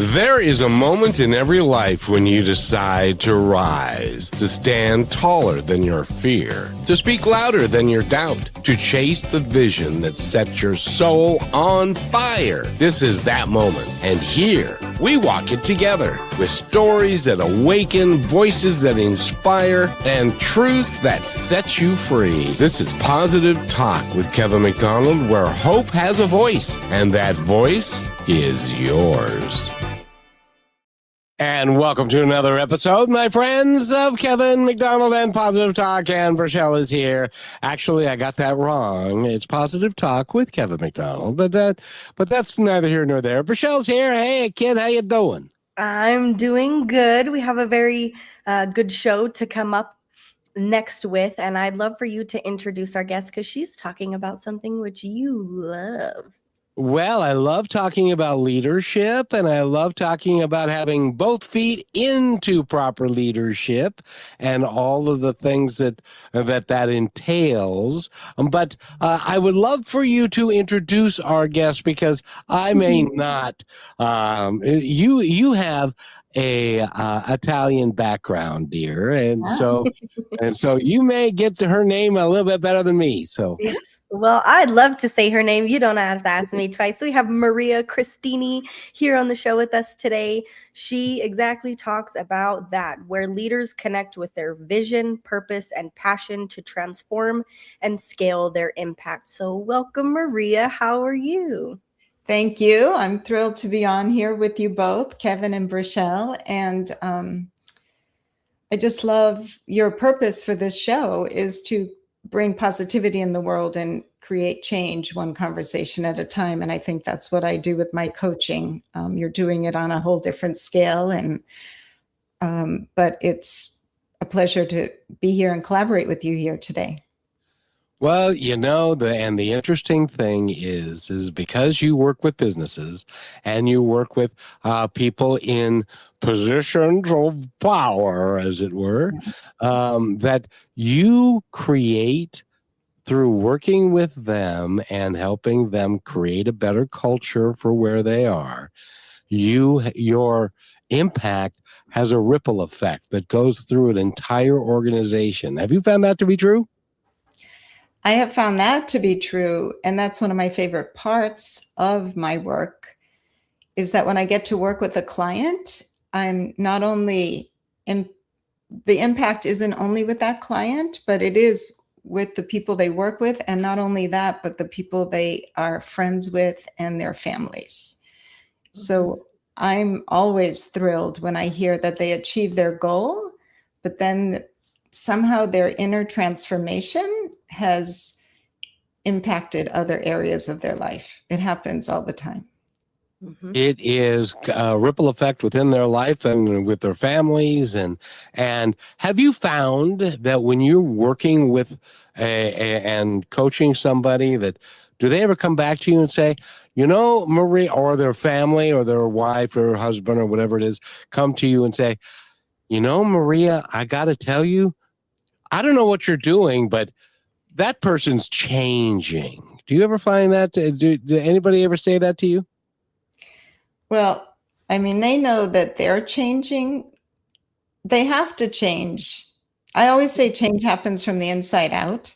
There is a moment in every life when you decide to rise, to stand taller than your fear, to speak louder than your doubt, to chase the vision that sets your soul on fire. This is that moment. And here, we walk it together with stories that awaken, voices that inspire, and truths that set you free. This is Positive Talk with Kevin McDonald, where hope has a voice, and that voice is yours. And welcome to another episode, my friends, of Kevin McDonald and Positive Talk, and Rochelle is here. Actually, I got that wrong. It's Positive Talk with Kevin McDonald, but that's neither here nor there. Rochelle's here. Hey, kid, how you doing? I'm doing good. We have a very good show to come up next with, and I'd love for you to introduce our guest because she's talking about something which you love. Well, I love talking about leadership, and I love talking about having both feet into proper leadership and all of the things that entails. But I would love for you to introduce our guest because I may not. You have a Italian background, dear, and so you may get to her name a little bit better than me. So yes, well, I'd love to say her name. You don't have to ask me twice. We have Maria Cristini here on the show with us today. She exactly talks about that, where leaders connect with their vision, purpose, and passion to transform and scale their impact. So welcome, Maria. How are you? Thank you. I'm thrilled to be on here with you both, Kevin and Rochelle. And I just love your purpose for this show is to bring positivity in the world and create change one conversation at a time. And I think that's what I do with my coaching. You're doing it on a whole different scale. And but it's a pleasure to be here and collaborate with you here today. Well, the interesting thing is because you work with businesses and you work with people in positions of power, as it were, that you create through working with them and helping them create a better culture for where they are. Your impact has a ripple effect that goes through an entire organization. Have you found that to be true? I have found that to be true. And that's one of my favorite parts of my work is that when I get to work with a client, I'm not only the impact isn't only with that client, but it is with the people they work with. And not only that, but the people they are friends with and their families. So I'm always thrilled when I hear that they achieve their goal, but then somehow their inner transformation has impacted other areas of their life. It happens all the time. Mm-hmm. It is a ripple effect within their life and with their families. And have you found that when you're working with and coaching somebody, that do they ever come back to you and say, Maria, or their family or their wife or husband or whatever it is, come to you and say, Maria, I got to tell you, I don't know what you're doing, but that person's changing. Do you ever find that? Do anybody ever say that to you? Well, I mean, they know that they're changing. They have to change. I always say change happens from the inside out.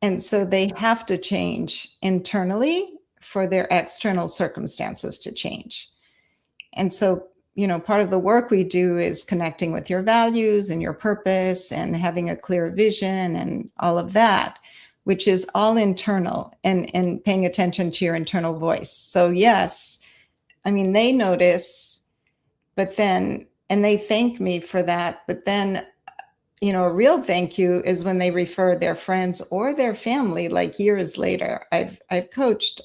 And so they have to change internally for their external circumstances to change. And so part of the work we do is connecting with your values and your purpose and having a clear vision and all of that, which is all internal and paying attention to your internal voice. So yes, I mean, they notice, but then, and they thank me for that. But then, a real thank you is when they refer their friends or their family, like years later. I've coached,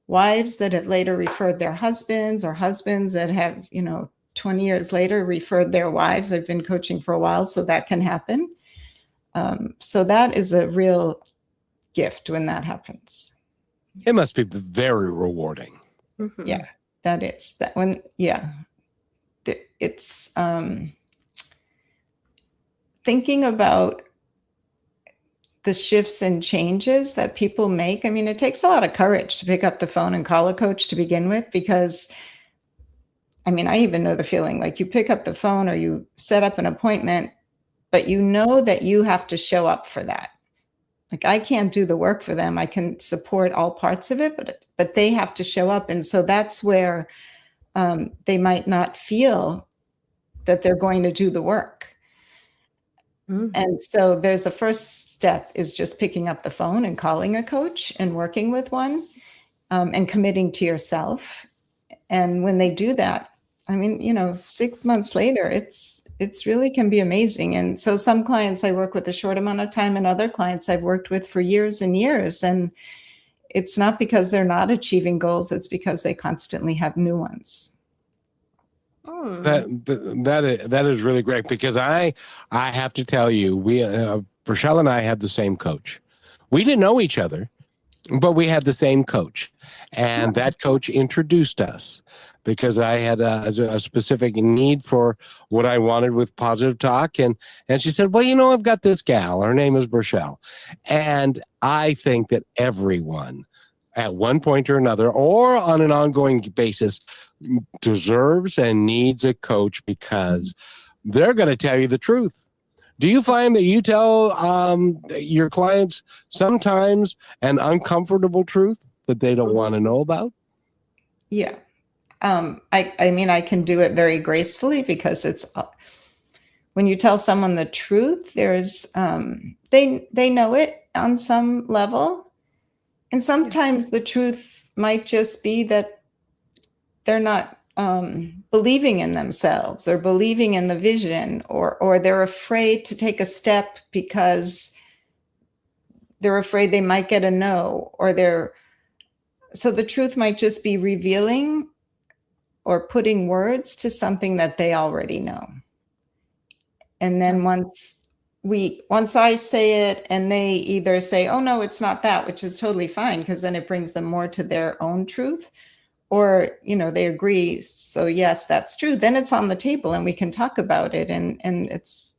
wives that have later referred their husbands or husbands that have, 20 years later referred their wives. I've been coaching for a while, so that can happen. So that is a real gift when that happens. It must be very rewarding. Mm-hmm. Yeah, that is that when, yeah, it's thinking about the shifts and changes that people make. I mean, it takes a lot of courage to pick up the phone and call a coach to begin with, because I mean, I even know the feeling, like you pick up the phone or you set up an appointment, but you know that you have to show up for that. Like, I can't do the work for them. I can support all parts of it, but they have to show up. And so that's where they might not feel that they're going to do the work. And so there's the first step is just picking up the phone and calling a coach and working with one, and committing to yourself. And when they do that, I mean, 6 months later, it's really can be amazing. And so some clients I work with a short amount of time, and other clients I've worked with for years and years. And it's not because they're not achieving goals, it's because they constantly have new ones. That is really great, because I have to tell you, Rochelle and I had the same coach. We didn't know each other, but we had the same coach, and that coach introduced us because I had a specific need for what I wanted with positive talk, and she said, well, I've got this gal. Her name is Rochelle, and I think that everyone, at one point or another, or on an ongoing basis, deserves and needs a coach, because they're going to tell you the truth. Do you find that you tell your clients sometimes an uncomfortable truth that they don't want to know about? Yeah. I mean, I can do it very gracefully, because it's when you tell someone the truth, there's they know it on some level. And sometimes the truth might just be that they're not believing in themselves or believing in the vision, or they're afraid to take a step because they're afraid they might get a no, so the truth might just be revealing or putting words to something that they already know. And then once I say it and they either say, oh no, it's not that, which is totally fine, because then it brings them more to their own truth, or, they agree. So yes, that's true. Then it's on the table and we can talk about it. And it's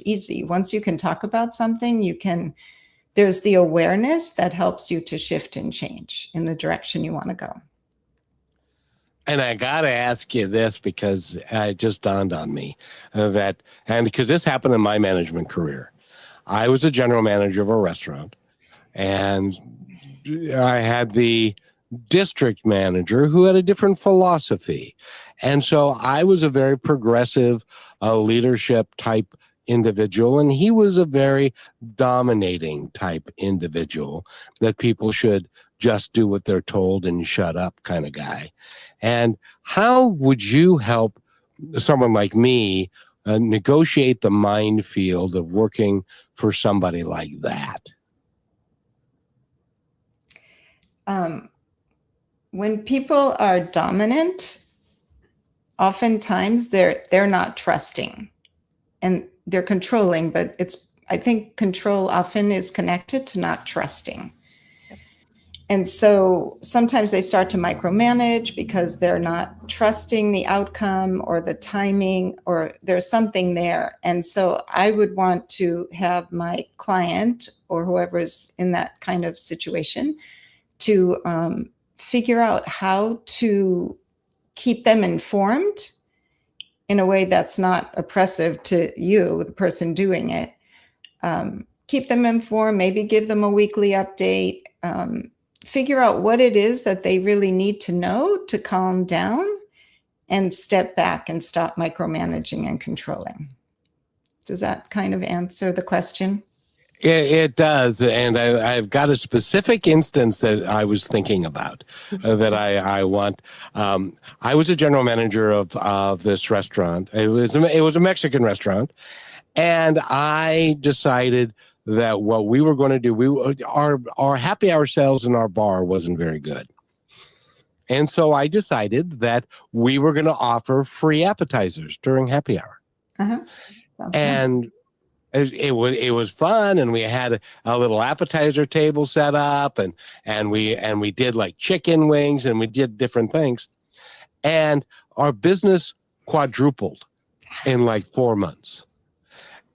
easy. Once you can talk about something, there's the awareness that helps you to shift and change in the direction you want to go. And I got to ask you this, because it just dawned on me and because this happened in my management career. I was a general manager of a restaurant, and I had the district manager who had a different philosophy. And so I was a very progressive leadership type individual, and he was a very dominating type individual that people should just do what they're told and shut up kind of guy. And how would you help someone like me negotiate the minefield of working for somebody like that? When people are dominant, oftentimes they're not trusting and they're controlling, but I think control often is connected to not trusting. And so sometimes they start to micromanage because they're not trusting the outcome or the timing, or there's something there. And so I would want to have my client or whoever is in that kind of situation to figure out how to keep them informed in a way that's not oppressive to you, the person doing it. Keep them informed, maybe give them a weekly update, figure out what it is that they really need to know to calm down and step back and stop micromanaging and controlling. Does that kind of answer the question? It does. And I've got a specific instance that I was thinking about that I want. I was a general manager of this restaurant. It was a Mexican restaurant. And I decided that what we were going to do, our happy hour sales in our bar wasn't very good. And so I decided that we were going to offer free appetizers during happy hour. And it was fun, and we had a little appetizer table set up, and we did like chicken wings, and we did different things. And our business quadrupled in like 4 months.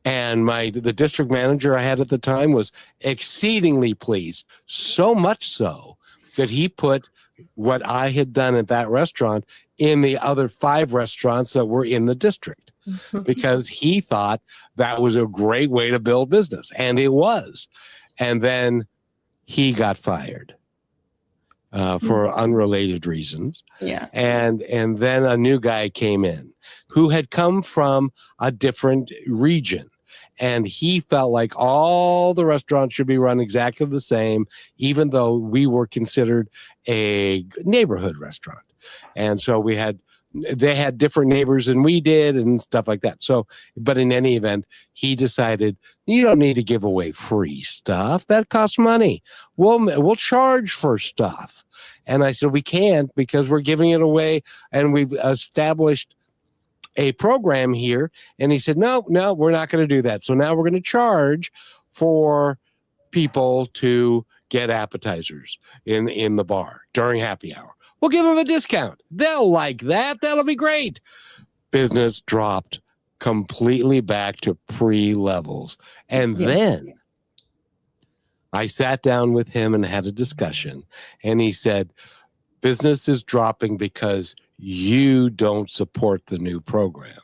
And the district manager I had at the time was exceedingly pleased, so much so that he put what I had done at that restaurant in the other 5 restaurants that were in the district, because he thought that was a great way to build business, and it was. And then he got fired for unrelated reasons. Yeah. And then a new guy came in who had come from a different region. And he felt like all the restaurants should be run exactly the same, even though we were considered a neighborhood restaurant. And so they had different neighbors than we did and stuff like that. So, but in any event, he decided, you don't need to give away free stuff. That costs money. We'll charge for stuff. And I said, we can't, because we're giving it away, and we've established a program here. And he said, no, we're not going to do that. So now we're going to charge for people to get appetizers in the bar during happy hour. We'll give them a discount. They'll like that. That'll be great. Business dropped completely back to pre-levels. And then I sat down with him and had a discussion. And he said, business is dropping because you don't support the new program.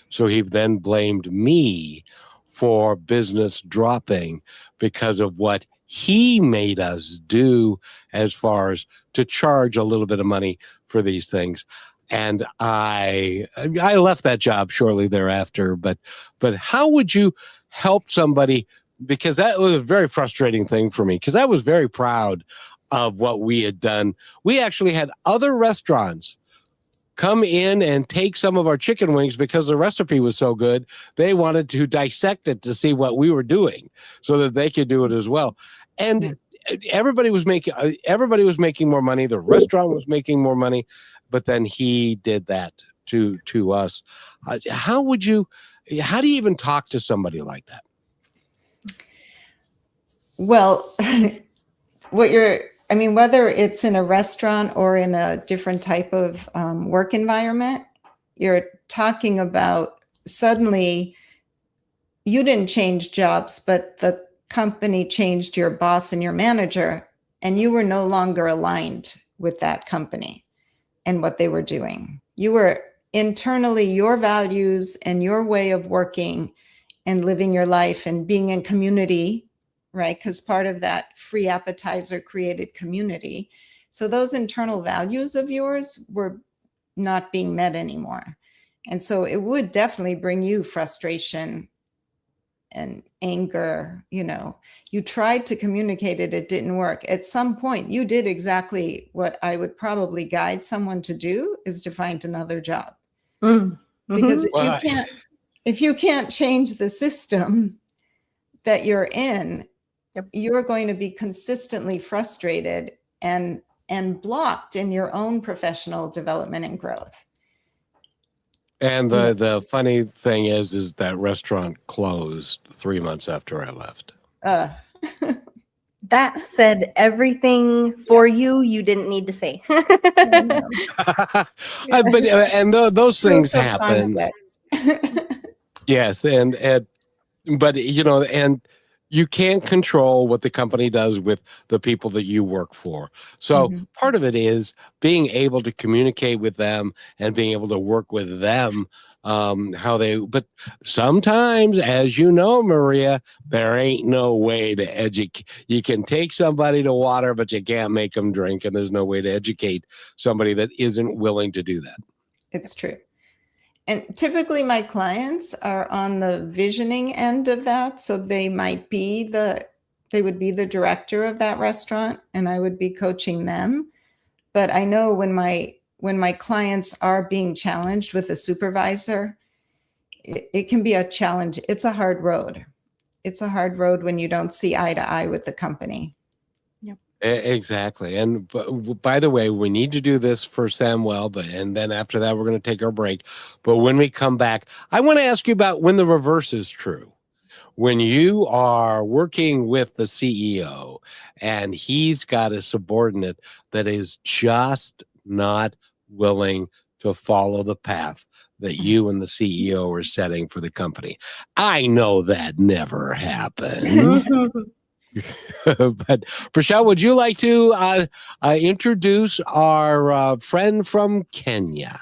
So he then blamed me for business dropping because of what he made us do, as far as to charge a little bit of money for these things. And I left that job shortly thereafter. But how would you help somebody? Because that was a very frustrating thing for me, because I was very proud of what we had done. We actually had other restaurants come in and take some of our chicken wings because the recipe was so good. They wanted to dissect it to see what we were doing so that they could do it as well. And everybody was making more money. The restaurant was making more money, but then he did that to us. How do you even talk to somebody like that? Well, whether it's in a restaurant or in a different type of work environment, you're talking about suddenly you didn't change jobs, but the company changed your boss and your manager, and you were no longer aligned with that company and what they were doing. You were internally, your values and your way of working and living your life and being in community, right? Because part of that free appetizer created community. So those internal values of yours were not being met anymore. And so it would definitely bring you frustration and anger. You tried to communicate it, it didn't work. At some point, you did exactly what I would probably guide someone to do, is to find another job. Because if you can't change the system that you're in, you're going to be consistently frustrated and blocked in your own professional development and growth. And the funny thing is that restaurant closed 3 months after I left. That said everything for you. You didn't need to say. Those things happen. Yes, but you can't control what the company does with the people that you work for. So part of it is being able to communicate with them and being able to work with them, but sometimes, as you know, Maria, there ain't no way to educate. You can take somebody to water, but you can't make them drink. And there's no way to educate somebody that isn't willing to do that. It's true. And typically my clients are on the visioning end of that. So they would be the director of that restaurant, and I would be coaching them. But I know when my clients are being challenged with a supervisor, it can be a challenge. It's a hard road. It's a hard road when you don't see eye to eye with the company. Exactly. And by the way, we need to do this for Samuel, and then after that, we're going to take our break. But when we come back, I want to ask you about when the reverse is true. When you are working with the CEO and he's got a subordinate that is just not willing to follow the path that you and the CEO are setting for the company. I know that never happens. But Rochelle, would you like to introduce our friend from Kenya?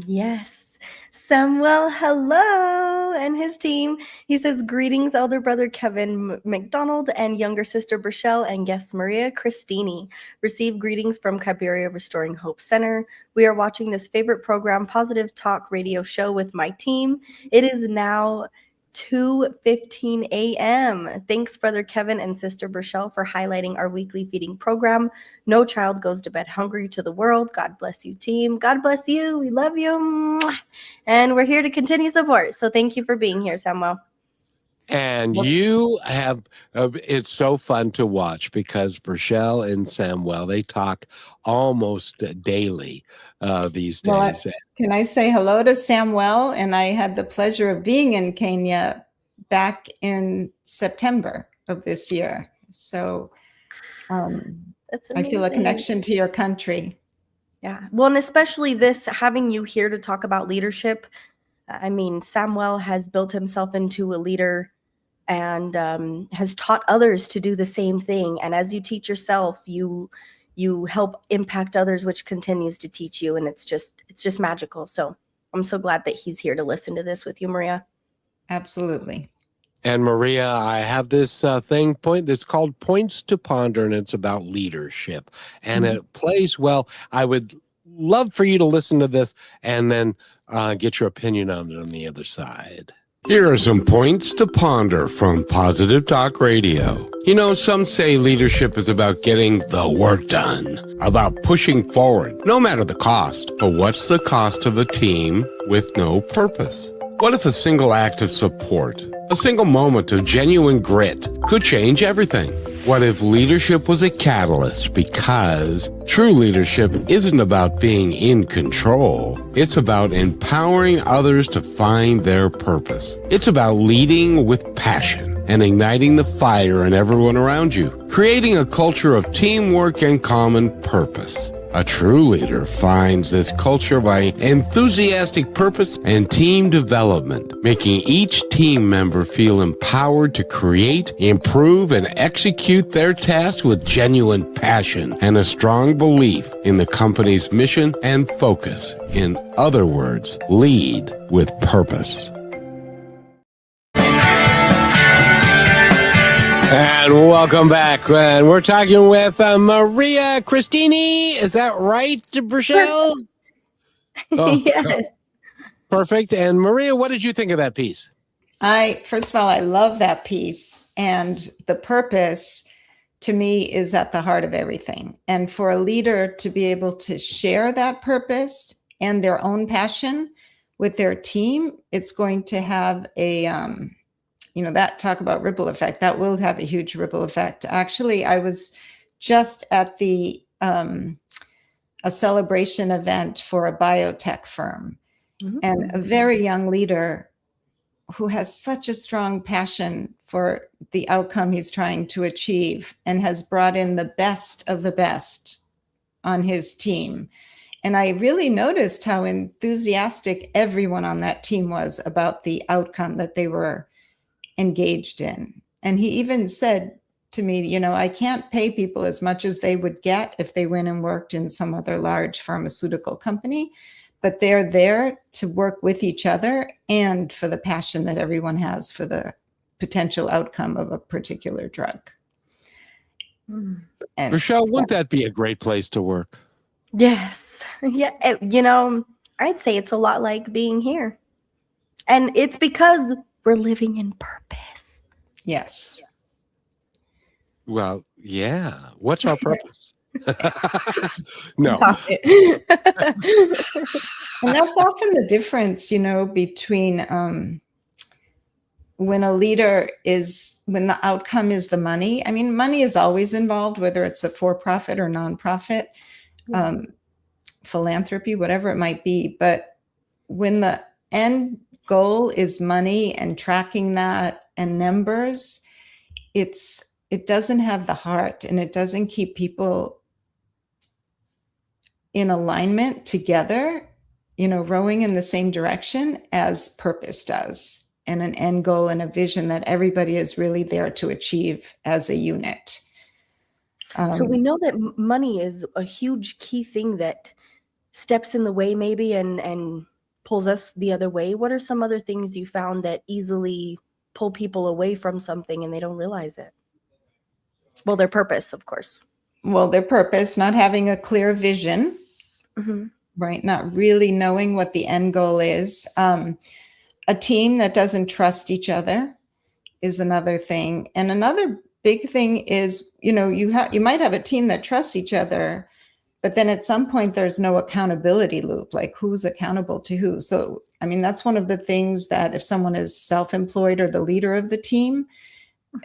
Yes. Samuel, hello, and his team. He says, greetings, elder brother Kevin McDonald and younger sister Rochelle and guest Maria Cristini. Receive greetings from Kaiberia Restoring Hope Center. We are watching this favorite program, Positive Talk Radio Show, with my team. It is now 2:15 a.m. Thanks, Brother Kevin and Sister Rochelle, for highlighting our weekly feeding program. No child goes to bed hungry to the world. God bless you, team. God bless you. We love you. Mwah. And we're here to continue support. So thank you for being here, Samuel. And you have, it's so fun to watch because Rochelle and Samuel, they talk almost daily these days. Can I say hello to Samuel? And I had the pleasure of being in Kenya back in September of this year. So I feel a connection to your country. Yeah. Well, and especially this, having you here to talk about leadership. I mean, Samuel has built himself into a leader and has taught others to do the same thing. And as you teach yourself, you help impact others, which continues to teach you. And it's just magical. So I'm so glad that he's here to listen to this with you, Maria. Absolutely. And Maria, I have this point that's called Points to Ponder, and it's about leadership. And it plays well. I would love for you to listen to this and then get your opinion on it on the other side. Here are some points to ponder from Positive Talk Radio. You know, some say leadership is about getting the work done, about pushing forward, no matter the cost. But what's the cost of a team with no purpose? What if a single act of support, a single moment of genuine grit could change everything? What if leadership was a catalyst? Because true leadership isn't about being in control. It's about empowering others to find their purpose. It's about leading with passion and igniting the fire in everyone around you, creating a culture of teamwork and common purpose. A true leader finds this culture by enthusiastic purpose and team development, making each team member feel empowered to create, improve, and execute their tasks with genuine passion and a strong belief in the company's mission and focus. In other words, lead with purpose. And welcome back. And we're talking with Maria Cristini. Is that right, Rochelle? Oh, yes. Perfect. And Maria, what did you think of that piece? First of all, I love that piece. And the purpose, to me, is at the heart of everything. And for a leader to be able to share that purpose and their own passion with their team, it's going to have a... that talk about ripple effect, that will have a huge ripple effect. Actually, I was just at a celebration event for a biotech firm, and a very young leader who has such a strong passion for the outcome he's trying to achieve and has brought in the best of the best on his team. And I really noticed how enthusiastic everyone on that team was about the outcome that they were engaged in. And he even said to me, I can't pay people as much as they would get if they went and worked in some other large pharmaceutical company, but they're there to work with each other and for the passion that everyone has for the potential outcome of a particular drug. And Rochelle, wouldn't that be a great place to work? Yes. Yeah. I'd say it's a lot like being here. And it's because we're living in purpose. Yes. Well, yeah. What's our purpose? No. And that's often the difference, between when the outcome is the money. I mean, money is always involved, whether it's a for-profit or nonprofit, philanthropy, whatever it might be. But when the end goal is money and tracking that and numbers, it doesn't have the heart, and it doesn't keep people in alignment together, rowing in the same direction as purpose does. and an end goal and a vision that everybody is really there to achieve as a unit. So we know that money is a huge key thing that steps in the way maybe and pulls us the other way. What are some other things you found that easily pull people away from something and they don't realize it? Well, their purpose, of course. Well, their purpose, not having a clear vision, right? Not really knowing what the end goal is. A team that doesn't trust each other is another thing. And another big thing is, you might have a team that trusts each other, but then at some point there's no accountability loop, like who's accountable to who. So, I mean, that's one of the things that if someone is self-employed or the leader of the team,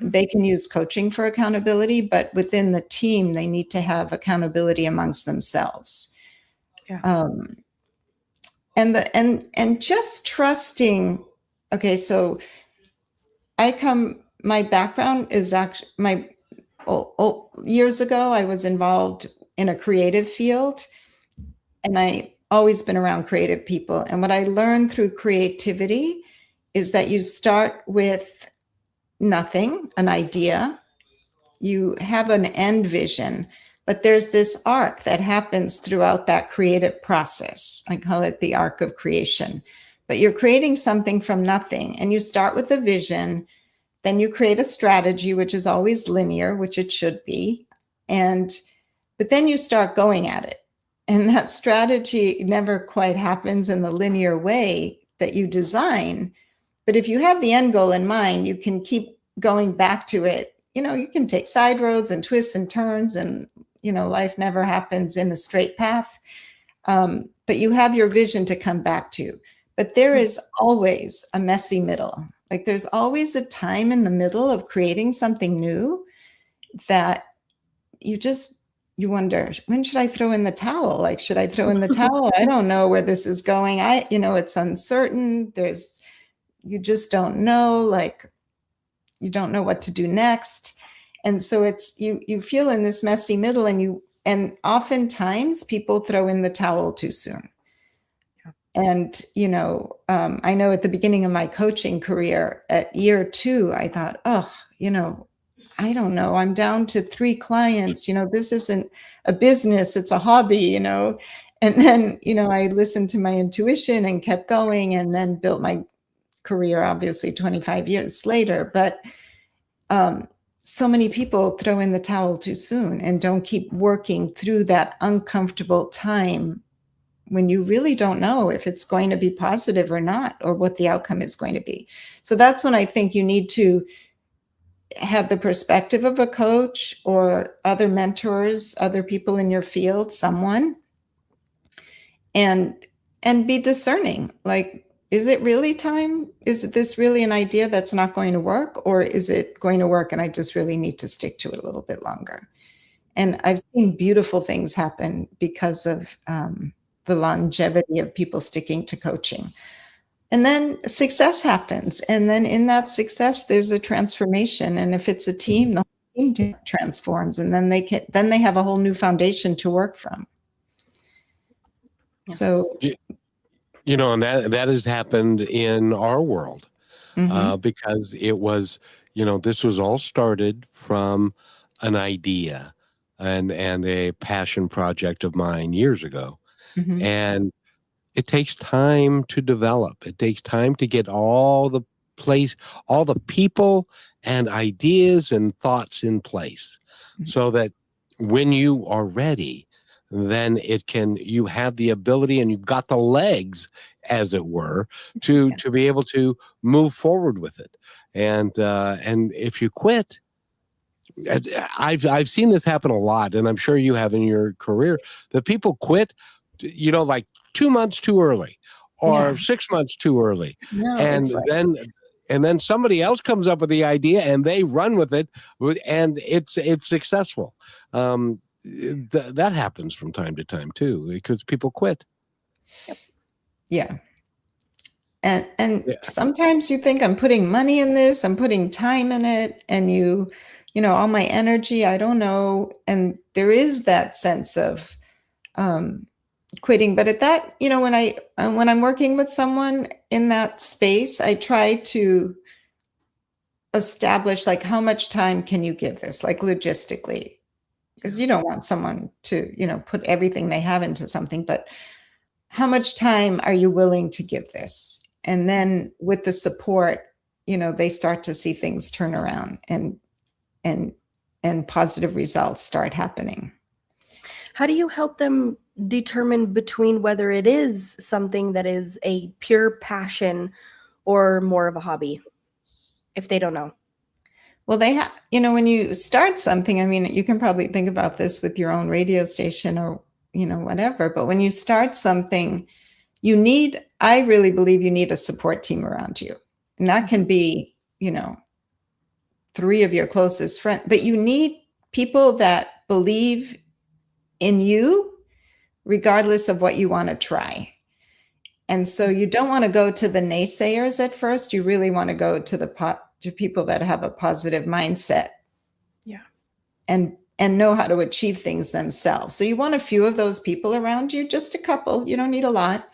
they can use coaching for accountability, but within the team, they need to have accountability amongst themselves. Yeah. And just trusting. Okay, so my background is actually years ago, I was involved in a creative field, and I always been around creative people. And what I learned through creativity is that you start with nothing, an idea, you have an end vision, but there's this arc that happens throughout that creative process. I call it the arc of creation. But you're creating something from nothing, and you start with a vision, then you create a strategy, which is always linear, which it should be. But then you start going at it. And that strategy never quite happens in the linear way that you design. But if you have the end goal in mind, you can keep going back to it. You can take side roads and twists and turns, and, life never happens in a straight path. But you have your vision to come back to. But there is always a messy middle. Like there's always a time in the middle of creating something new that you wonder, when should I throw in the towel? Like, should I throw in the towel? I don't know where this is going. It's uncertain. You just don't know, like you don't know what to do next. And so it's, you feel in this messy middle, and oftentimes people throw in the towel too soon. And, I know at the beginning of my coaching career at year 2, I thought, I don't know, I'm down to 3 clients, this isn't a business, it's a hobby, and then, I listened to my intuition and kept going, and then built my career, obviously 25 years later. But so many people throw in the towel too soon and don't keep working through that uncomfortable time when you really don't know if it's going to be positive or not, or what the outcome is going to be. So that's when I think you need to have the perspective of a coach or other mentors, other people in your field, someone, and be discerning. Like, is it really time? Is this really an idea that's not going to work? Or is it going to work and I just really need to stick to it a little bit longer? And I've seen beautiful things happen because of the longevity of people sticking to coaching. And then success happens. And then in that success, there's a transformation. And if it's a team, the whole team transforms. And then they have a whole new foundation to work from. So, and that has happened in our world, because it was, this was all started from an idea and a passion project of mine years ago. And it takes time to develop. It takes time to get all the people and ideas and thoughts in place, so that when you are ready, then you have the ability and you've got the legs, as it were, to be able to move forward with it. And if you quit, I've seen this happen a lot, and I'm sure you have in your career, that people quit, like 2 months too early or 6 months too early. No, and then somebody else comes up with the idea and they run with it, and it's successful. That happens from time to time too, because people quit. Yeah. And sometimes you think, I'm putting money in this, I'm putting time in it, and all my energy, I don't know. And there is that sense of quitting. But at that, when I'm working with someone in that space, I try to establish like how much time can you give this, like logistically, because you don't want someone to, put everything they have into something, but how much time are you willing to give this? And then with the support, they start to see things turn around and positive results start happening. How do you help them determine between whether it is something that is a pure passion or more of a hobby, if they don't know? Well, they have, when you start something, I mean, you can probably think about this with your own radio station or, whatever, but when you start something, I really believe you need a support team around you. And that can be, 3 of your closest friends, but you need people that believe in you, regardless of what you want to try. And so you don't want to go to the naysayers at first. You really want to go to to people that have a positive mindset. Yeah. And know how to achieve things themselves. So you want a few of those people around you, just a couple. You don't need a lot.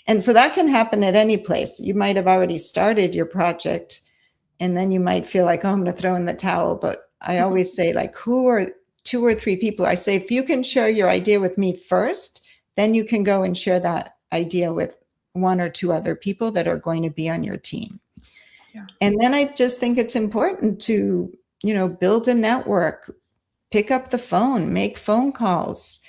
And so that can happen at any place. You might have already started your project, and then you might feel like, oh, I'm going to throw in the towel. But I always say, like, who are 2 or 3 people? I say, if you can share your idea with me first, then you can go and share that idea with 1 or 2 other people that are going to be on your team. Yeah. And then I just think it's important to, build a network, pick up the phone, make phone calls,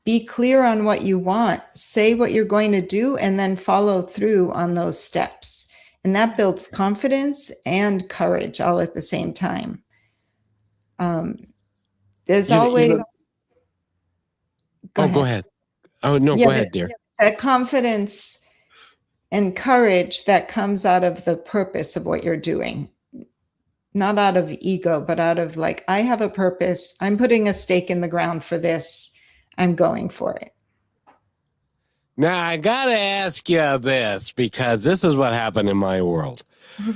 be clear on what you want, say what you're going to do, and then follow through on those steps. And that builds confidence and courage all at the same time. There's always... Go ahead. Oh, no, go ahead, dear. That confidence and courage that comes out of the purpose of what you're doing. Not out of ego, but out of like, I have a purpose. I'm putting a stake in the ground for this. I'm going for it. Now, I got to ask you this, because this is what happened in my world,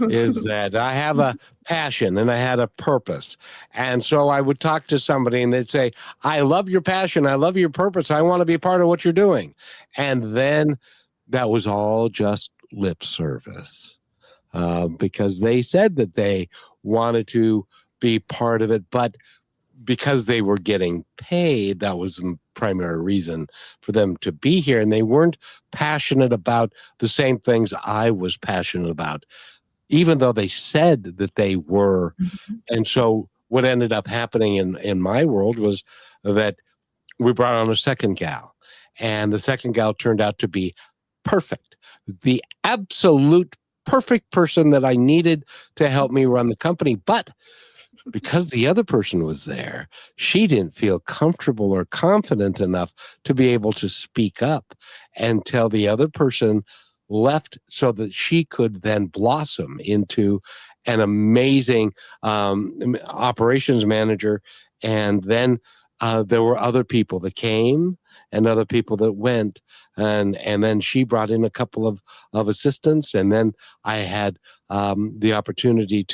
is that I have a passion and I had a purpose. And so I would talk to somebody and they'd say, I love your passion. I love your purpose. I want to be part of what you're doing. And then that was all just lip service, because they said that they wanted to be part of it, but because they were getting paid, that was the primary reason for them to be here. And they weren't passionate about the same things I was passionate about, even though they said that they were. Mm-hmm. And so what ended up happening in my world was that we brought on a second gal, and the second gal turned out to be perfect, the absolute perfect person that I needed to help me run the company. But because the other person was there, she didn't feel comfortable or confident enough to be able to speak up until the other person left, so that she could then blossom into an amazing operations manager. And then there were other people that came and other people that went. And then she brought in a couple of assistants. And then I had the opportunity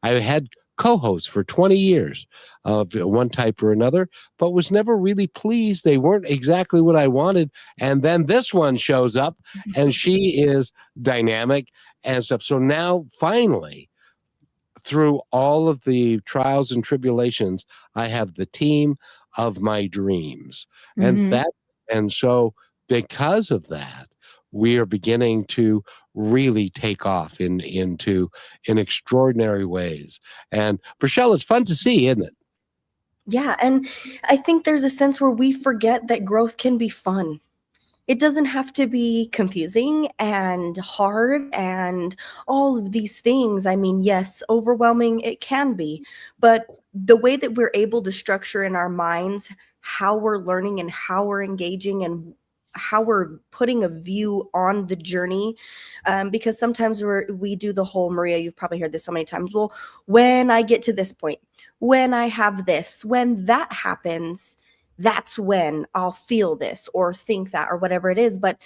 I had co-hosts for 20 years of one type or another, but was never really pleased. They weren't exactly what I wanted. And then this one shows up and she is dynamic and stuff. So now finally, through all of the trials and tribulations, I have the team of my dreams. Mm-hmm. And so because of that, we are beginning to really take off in extraordinary ways. And Rochelle, it's fun to see, isn't it? Yeah. And I think there's a sense where we forget that growth can be fun. It doesn't have to be confusing and hard and all of these things. I mean, yes, overwhelming it can be, but the way that we're able to structure in our minds how we're learning and how we're engaging and how we're putting a view on the journey, because sometimes we do the whole, Maria, you've probably heard this so many times, well, when I get to this point, when I have this, when that happens, that's when I'll feel this or think that or whatever it is. But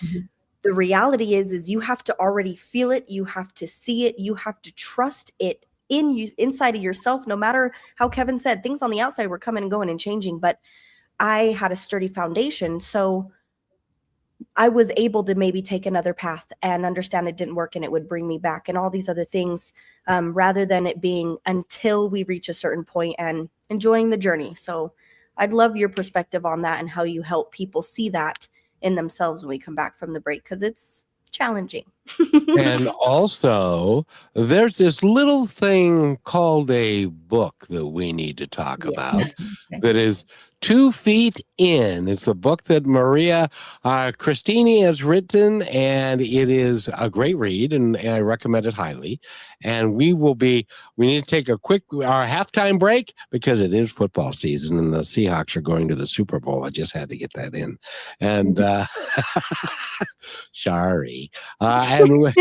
the reality is you have to already feel it. You have to see it. You have to trust it in you, inside of yourself, no matter how Kevin said things on the outside were coming and going and changing. But I had a sturdy foundation. So I was able to maybe take another path and understand it didn't work and it would bring me back and all these other things, rather than it being until we reach a certain point and enjoying the journey. So I'd love your perspective on that and how you help people see that in themselves when we come back from the break, because it's challenging. And also, there's this little thing called a book that we need to talk about that is 2 Feet In. It's a book that Maria Cristini has written, and it is a great read, and I recommend it highly. And we need to take our halftime break because it is football season and the Seahawks are going to the Super Bowl. I just had to get that in. And sorry. And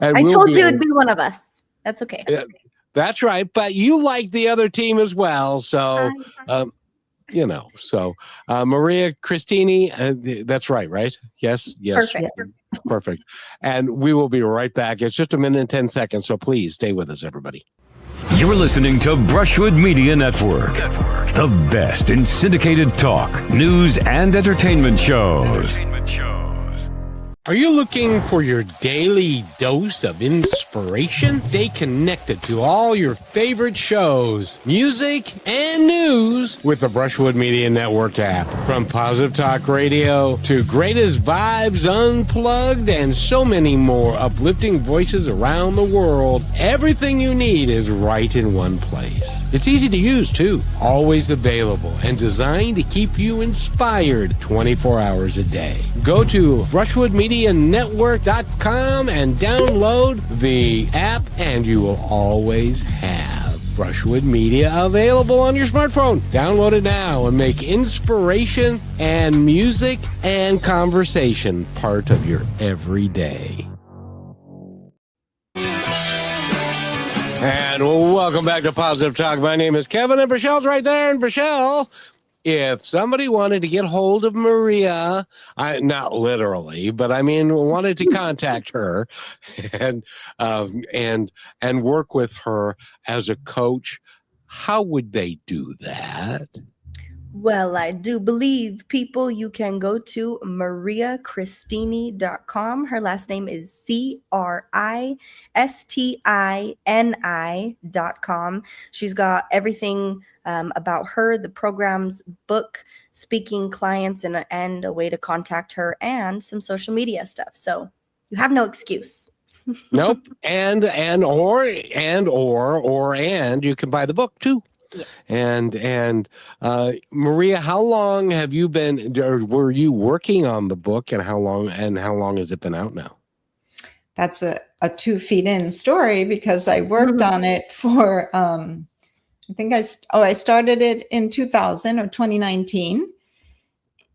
I told you it'd be one of us. That's okay. That's right. But you like the other team as well. So, Maria Cristini, that's right? Yes. Perfect. And we will be right back. It's just 1 minute and 10 seconds. So please stay with us, everybody. You're listening to Brushwood Media Network, the best in syndicated talk, news, and entertainment shows. Are you looking for your daily dose of inspiration? Stay connected to all your favorite shows, music, and news with the Brushwood Media Network app. From Positive Talk Radio to Greatest Vibes Unplugged and so many more uplifting voices around the world, everything you need is right in one place. It's easy to use, too. Always available and designed to keep you inspired 24 hours a day. Go to brushwoodmedianetwork.com and download the app, and you will always have Brushwood Media available on your smartphone. Download it now and make inspiration and music and conversation part of your everyday. And welcome back to Positive Talk. My name is Kevin, and Brachelle's right there. And Brachelle, if somebody wanted to get hold of Maria, not literally, but I mean, wanted to contact her and work with her as a coach, how would they do that? Well, I do believe, people, you can go to mariacristini.com. Her last name is CRISTINI.com. She's got everything about her, the program's book, speaking clients, and a way to contact her, and some social media stuff. So you have no excuse. Nope. And you can buy the book too. Yes. And Maria, how long have you were you working on the book, and how long has it been out now? That's a 2 feet in story, because I worked on it for, I started it in 2000 or 2019,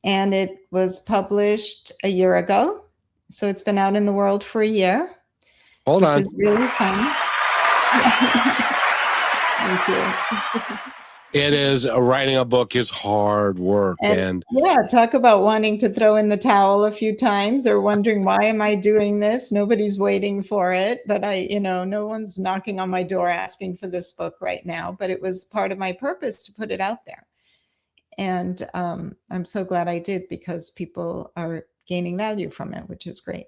and it was published a year ago. So it's been out in the world for a year. Hold on. Which is really fun. Thank you. It is, writing a book is hard work. And talk about wanting to throw in the towel a few times, or wondering, why am I doing this? Nobody's waiting for it. No one's knocking on my door asking for this book right now, but it was part of my purpose to put it out there. And I'm so glad I did, because people are gaining value from it, which is great.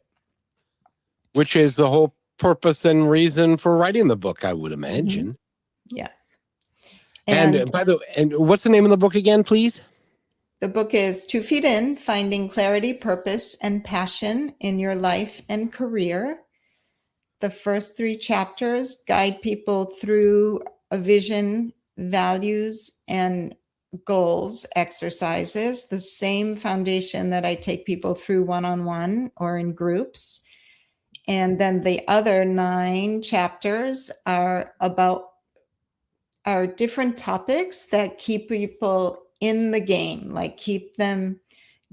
Which is the whole purpose and reason for writing the book, I would imagine. Mm-hmm. Yes. And by the way, and what's the name of the book again, please? The book is 2 Feet In, Finding Clarity, Purpose, and Passion in Your Life and Career. The first 3 chapters guide people through a vision, values, and goals exercises, the same foundation that I take people through one-on-one or in groups. And then the other 9 chapters are different topics that keep people in the game, like keep them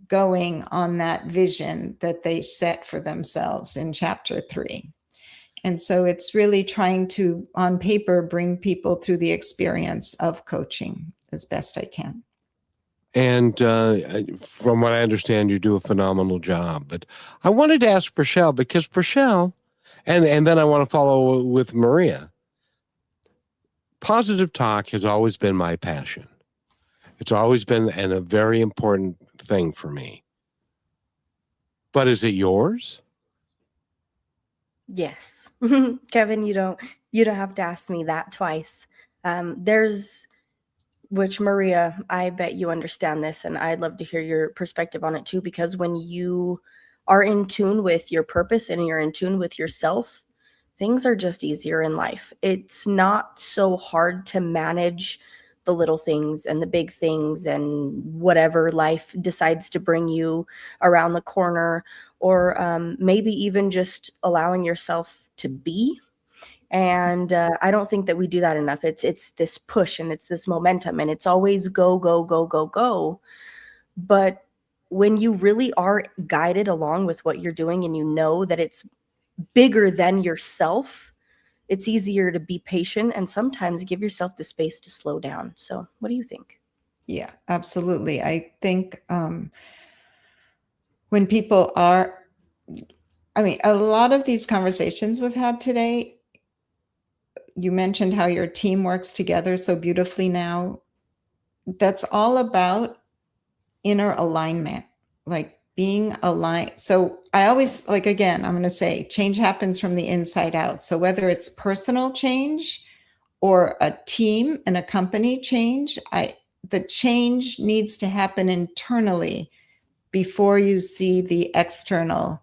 going on that vision that they set for themselves in chapter 3. And so it's really trying to, on paper, bring people through the experience of coaching as best I can. And from what I understand, you do a phenomenal job. But I wanted to ask Brachelle, because Brachelle, and then I want to follow with Maria. Positive talk has always been my passion. It's always been a very important thing for me. But is it yours? Yes. Kevin, you don't have to ask me that twice. There's which Maria, I bet you understand this, and I'd love to hear your perspective on it too, because when you are in tune with your purpose and you're in tune with yourself, things are just easier in life. It's not so hard to manage the little things and the big things and whatever life decides to bring you around the corner, or maybe even just allowing yourself to be. And I don't think that we do that enough. It's this push and it's this momentum, and it's always go, go, go, go, go. But when you really are guided along with what you're doing and you know that it's bigger than yourself, it's easier to be patient and sometimes give yourself the space to slow down. So what do you think? Yeah, absolutely. I think when people are, I mean, a lot of these conversations we've had today, you mentioned how your team works together so beautifully now. That's all about inner alignment, like being aligned. So I always, like, again, I'm going to say change happens from the inside out. So whether it's personal change or a team and a company change, the change needs to happen internally before you see the external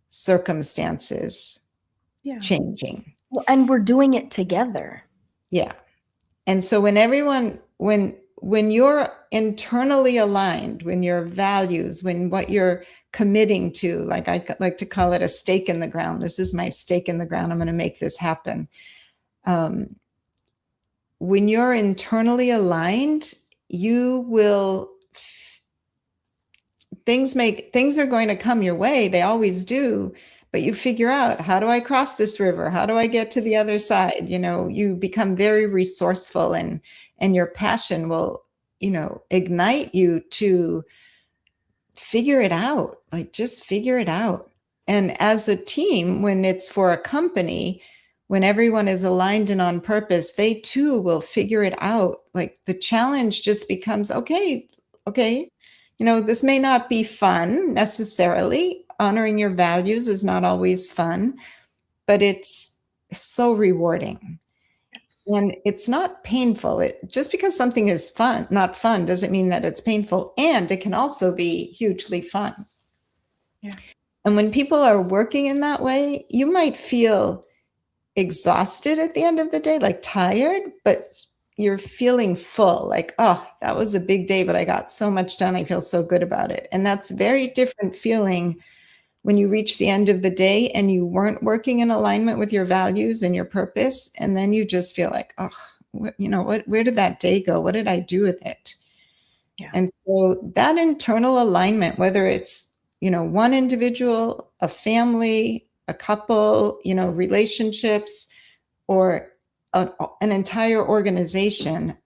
circumstances changing. Well, and we're doing it together. Yeah. And so when you're internally aligned, when your values, when what you're committing to, like I like to call it a stake in the ground. This is my stake in the ground. I'm going to make this happen. When you're internally aligned, you will, things are going to come your way. They always do. But you figure out, how do I cross this river? How do I get to the other side? You know, you become very resourceful, and your passion will, ignite you to figure it out, like just figure it out. And as a team, when it's for a company, when everyone is aligned and on purpose, they too will figure it out. Like the challenge just becomes, okay, this may not be fun necessarily. Honoring your values is not always fun, but it's so rewarding. And it's not painful. Just because something is not fun, doesn't mean that it's painful. And it can also be hugely fun. Yeah. And when people are working in that way, you might feel exhausted at the end of the day, like tired, but you're feeling full, like, oh, that was a big day, but I got so much done. I feel so good about it. And that's a very different feeling when you reach the end of the day and you weren't working in alignment with your values and your purpose. And then you just feel like, oh, where did that day go? What did I do with it? Yeah. And so that internal alignment, whether it's, one individual, a family, a couple, relationships, or an entire organization,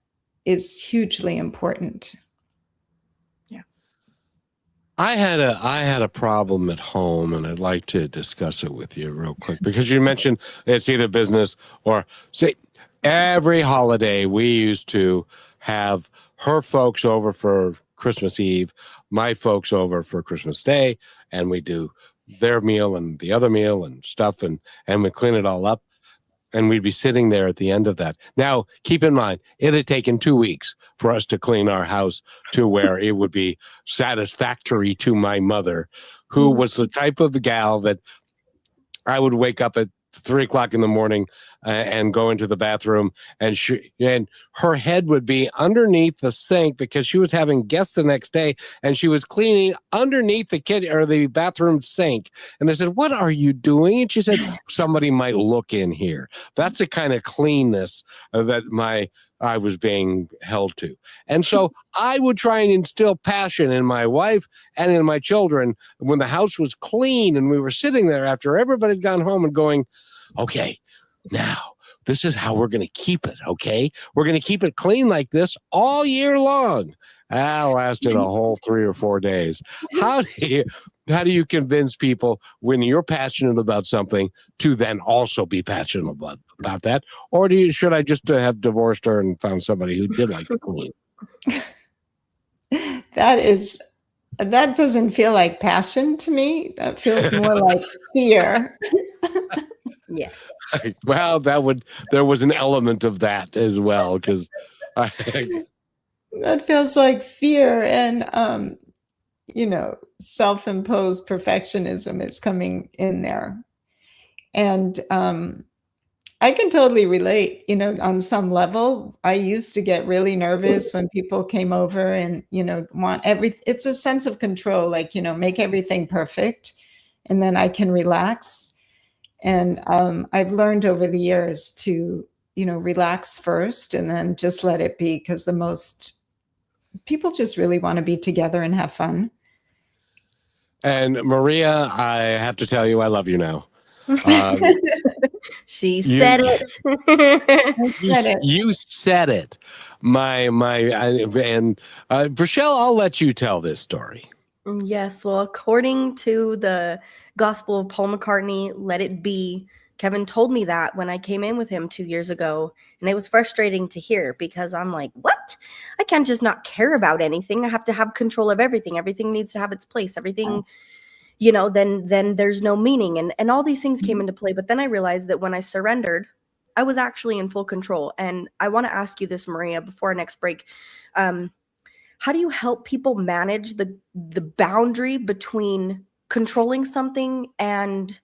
is hugely important. I had a problem at home, and I'd like to discuss it with you real quick, because you mentioned it's either business or, see, every holiday we used to have her folks over for Christmas Eve, my folks over for Christmas Day, and we do their meal and the other meal and stuff, and we clean it all up. And we'd be sitting there at the end of that. Now, keep in mind, it had taken 2 weeks for us to clean our house to where it would be satisfactory to my mother, who was the type of the gal that I would wake up at 3:00 in the morning and go into the bathroom, and her head would be underneath the sink because she was having guests the next day, and she was cleaning underneath the kitchen or the bathroom sink. And I said, "What are you doing?" And she said, "Somebody might look in here." That's the kind of cleanness that I was being held to. And so I would try and instill passion in my wife and in my children when the house was clean and we were sitting there after everybody had gone home and going, "Okay, now this is how we're going to keep it. Okay, we're going to keep it clean like this all year long." That lasted a whole 3 or 4 days. How do you convince people when you're passionate about something to then also be passionate about that? Or should I just have divorced her and found somebody who did like to clean? That doesn't feel like passion to me. That feels more like fear. Yes. Well, there was an element of that as well, because That feels like fear and self-imposed perfectionism is coming in there. And I can totally relate, on some level. I used to get really nervous when people came over and, it's a sense of control, like, make everything perfect and then I can relax. And I've learned over the years to, relax first and then just let it be, because the most people just really want to be together and have fun. And Maria, I have to tell you, I love you now. She said it. You said it. Rochelle, I'll let you tell this story. Yes, well, according to the Gospel of Paul McCartney, Let It Be, Kevin told me that when I came in with him 2 years ago, and it was frustrating to hear because I'm like, what? I can't just not care about anything. I have to have control of everything. Everything needs to have its place. Everything, then there's no meaning. And all these things came into play. But then I realized that when I surrendered, I was actually in full control. And I want to ask you this, Maria, before our next break. How do you help people manage the boundary between controlling something and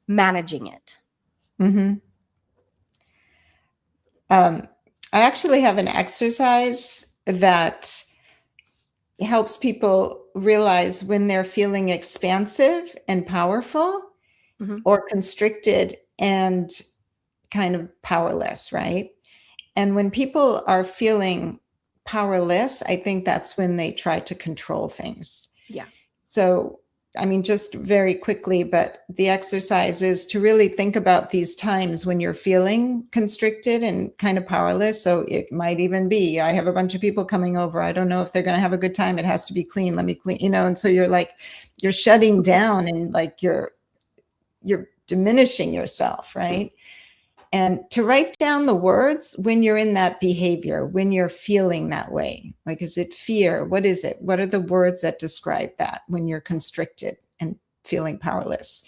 managing it? Mm-hmm. I actually have an exercise that helps people realize when they're feeling expansive and powerful, mm-hmm. or constricted and kind of powerless, right? And when people are feeling powerless, I think that's when they try to control things. Yeah. So, I mean, just very quickly, but the exercise is to really think about these times when you're feeling constricted and kind of powerless. So it might even be, I have a bunch of people coming over. I don't know if they're going to have a good time. It has to be clean. Let me clean, and so you're shutting down and like you're diminishing yourself, right? And to write down the words when you're in that behavior, when you're feeling that way. Like, is it fear? What is it? What are the words that describe that when you're constricted and feeling powerless?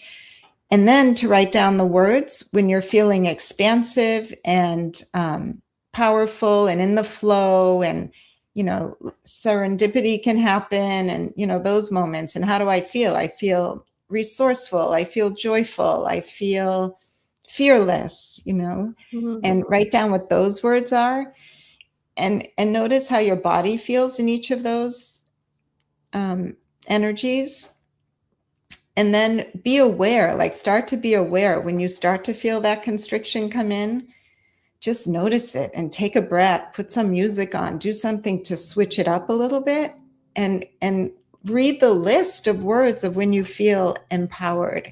And then to write down the words when you're feeling expansive and powerful and in the flow, and, serendipity can happen, and, those moments. And how do I feel? I feel resourceful. I feel joyful. I feel fearless, mm-hmm. And write down what those words are, and notice how your body feels in each of those energies. And then be aware, start to be aware when you start to feel that constriction come in. Just notice it and take a breath, put some music on, do something to switch it up a little bit, and read the list of words of when you feel empowered.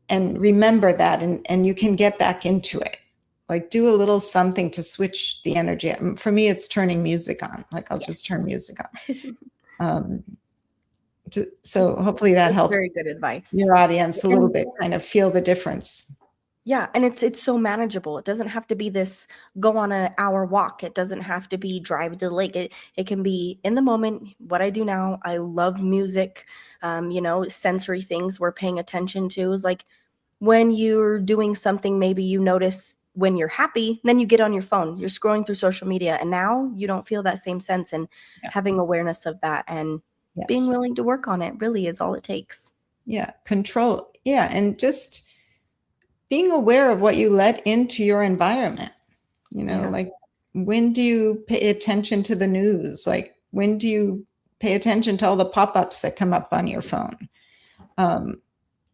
And remember that, and you can get back into it. Do a little something to switch the energy. For me, it's turning music on. I'll just turn music on. So hopefully that helps. Very good advice. Your audience a little bit kind of feel the difference. Yeah, and it's so manageable. It doesn't have to be this go on an hour walk. It doesn't have to be drive to the lake. It can be in the moment. What I do now, I love music. Sensory things we're paying attention to is when you're doing something, maybe you notice when you're happy, then you get on your phone, you're scrolling through social media, and now you don't feel that same sense. And having awareness of that and being willing to work on it really is all it takes. Yeah, control. Yeah, and just being aware of what you let into your environment. When do you pay attention to the news? When do you pay attention to all the pop-ups that come up on your phone?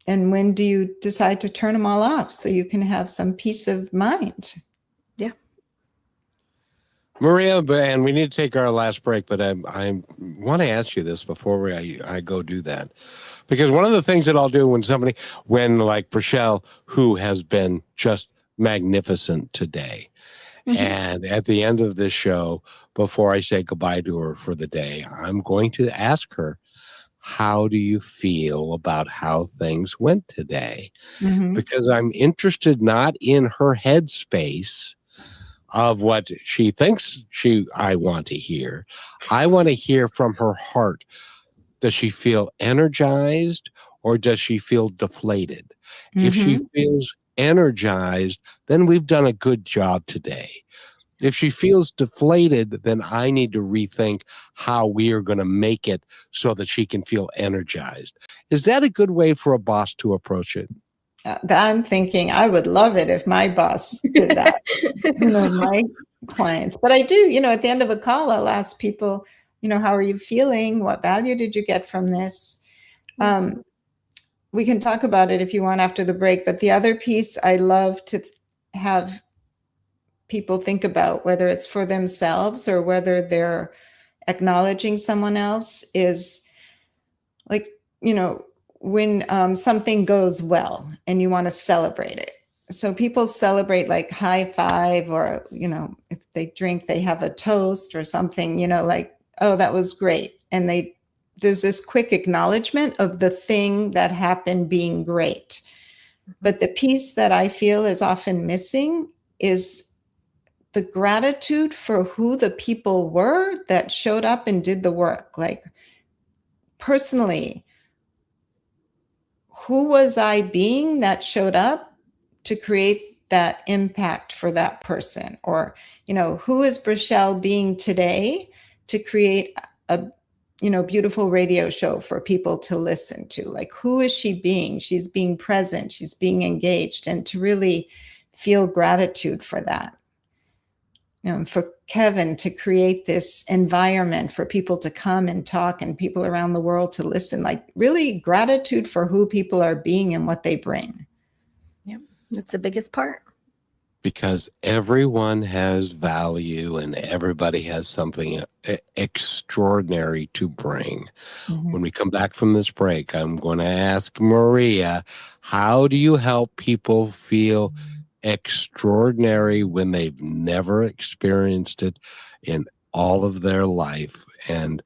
And when do you decide to turn them all off so you can have some peace of mind? Yeah. Maria, and we need to take our last break, but I want to ask you this before I go do that. Because one of the things that I'll do when like Rochelle, who has been just magnificent today, mm-hmm. and at the end of this show, before I say goodbye to her for the day, I'm going to ask her, how do you feel about how things went today? Mm-hmm. Because I'm interested not in her headspace of what she thinks I want to hear. I want to hear from her heart. Does she feel energized or does she feel deflated? If she feels energized, then we've done a good job today. If she feels deflated, then I need to rethink how we are going to make it so that she can feel energized. Is that a good way for a boss to approach it? I'm thinking I would love it if my boss did that, my clients. But I do, at the end of a call, I'll ask people, how are you feeling? What value did you get from this? We can talk about it if you want after the break. But the other piece I love to have people think about, whether it's for themselves or whether they're acknowledging someone else, is like, when something goes well and you want to celebrate it. So people celebrate like high five, or, if they drink, they have a toast or something, like, oh, that was great. And there's this quick acknowledgement of the thing that happened being great. But the piece that I feel is often missing is the gratitude for who the people were that showed up and did the work. Like, personally, who was I being that showed up to create that impact for that person? Or, who is Brachelle being today to create a, beautiful radio show for people to listen to? Like, who is she being? She's being present, she's being engaged, and to really feel gratitude for that. For Kevin to create this environment for people to come and talk and people around the world to listen, like really gratitude for who people are being and what they bring. Yeah, that's the biggest part. Because everyone has value and everybody has something extraordinary to bring. When we come back from this break, I'm going to ask Maria, how do you help people feel extraordinary when they've never experienced it in all of their life? And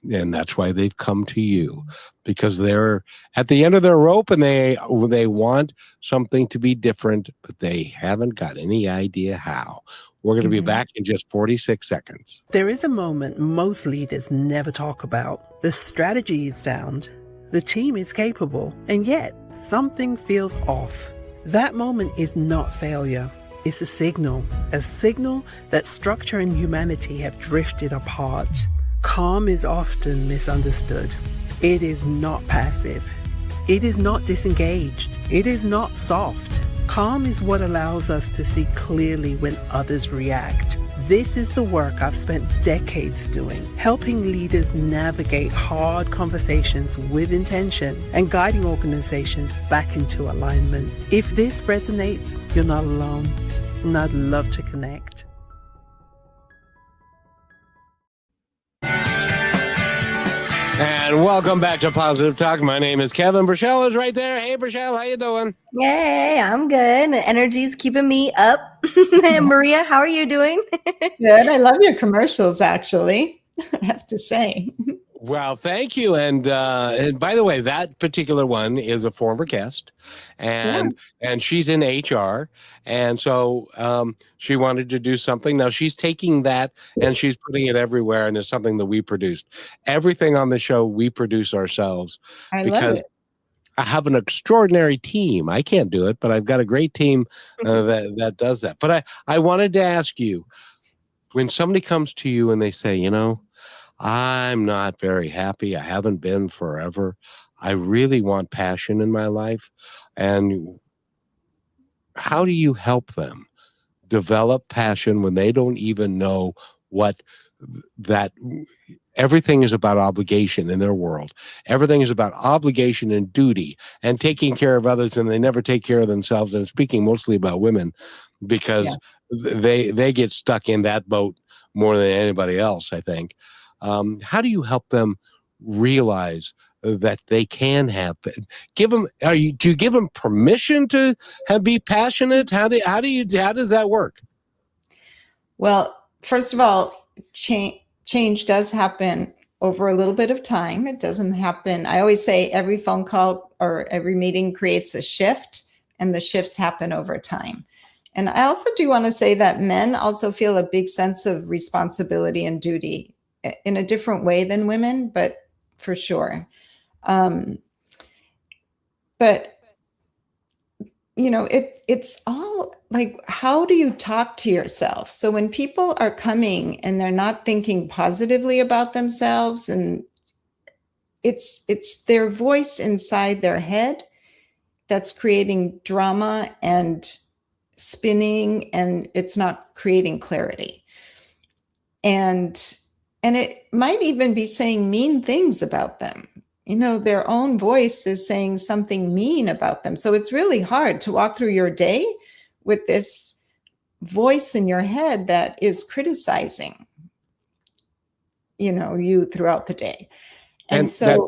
that's why they've come to you, because they're at the end of their rope and they want something to be different, but they haven't got any idea how. We're going to be back in just 46 seconds. There is a moment most leaders never talk about. The strategy is sound, the team is capable, and yet something feels off. That moment is not failure. It's a signal that structure and humanity have drifted apart. Calm is often misunderstood. It is not passive. It is not disengaged. It is not soft. Calm is what allows us to see clearly when others react. This is the work I've spent decades doing, helping leaders navigate hard conversations with intention and guiding organizations back into alignment. If this resonates, you're not alone, and I'd love to connect. And welcome back to Positive Talk. My name is Kevin. Brachelle is right there. Hey, Brachelle, how you doing? Yay, I'm good. Energy's keeping me up. Maria, how are you doing? Good. I love your commercials, actually, I have to say. Well, thank you. And by the way, that particular one is a former guest, and she's in HR. And so she wanted to do something. Now she's taking that and she's putting it everywhere, and it's something that we produced. Everything on the show we produce ourselves. I love it. I have an extraordinary team. I can't do it, but I've got a great team that does that. But I wanted to ask you, when somebody comes to you and they say, I'm not very happy, I haven't been forever, I really want passion in my life, and how do you help them develop passion when they don't even know what that? Everything is about obligation in their world. Everything is about obligation and duty and taking care of others, and they never take care of themselves. And speaking mostly about women, because they get stuck in that boat more than anybody else, I think. How do you help them realize that they can do you give them permission to be passionate? How does that work? Well, first of all, change does happen over a little bit of time. It doesn't happen. I always say every phone call or every meeting creates a shift, and the shifts happen over time. And I also do want to say that men also feel a big sense of responsibility and duty in a different way than women, but for sure. But it's all like, how do you talk to yourself? So when people are coming and they're not thinking positively about themselves, and it's their voice inside their head that's creating drama and spinning, and it's not creating clarity. And it might even be saying mean things about them. Their own voice is saying something mean about them. So it's really hard to walk through your day with this voice in your head that is criticizing, you throughout the day. And so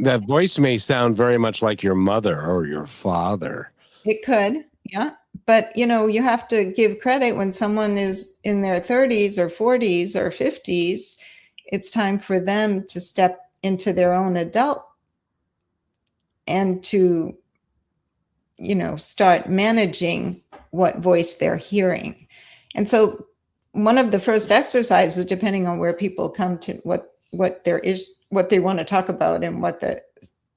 that voice may sound very much like your mother or your father. It could, yeah. But, you have to give credit when someone is in their 30s or 40s or 50s, it's time for them to step into their own adult and to, start managing what voice they're hearing. And so one of the first exercises, depending on where people come to what they want to talk about and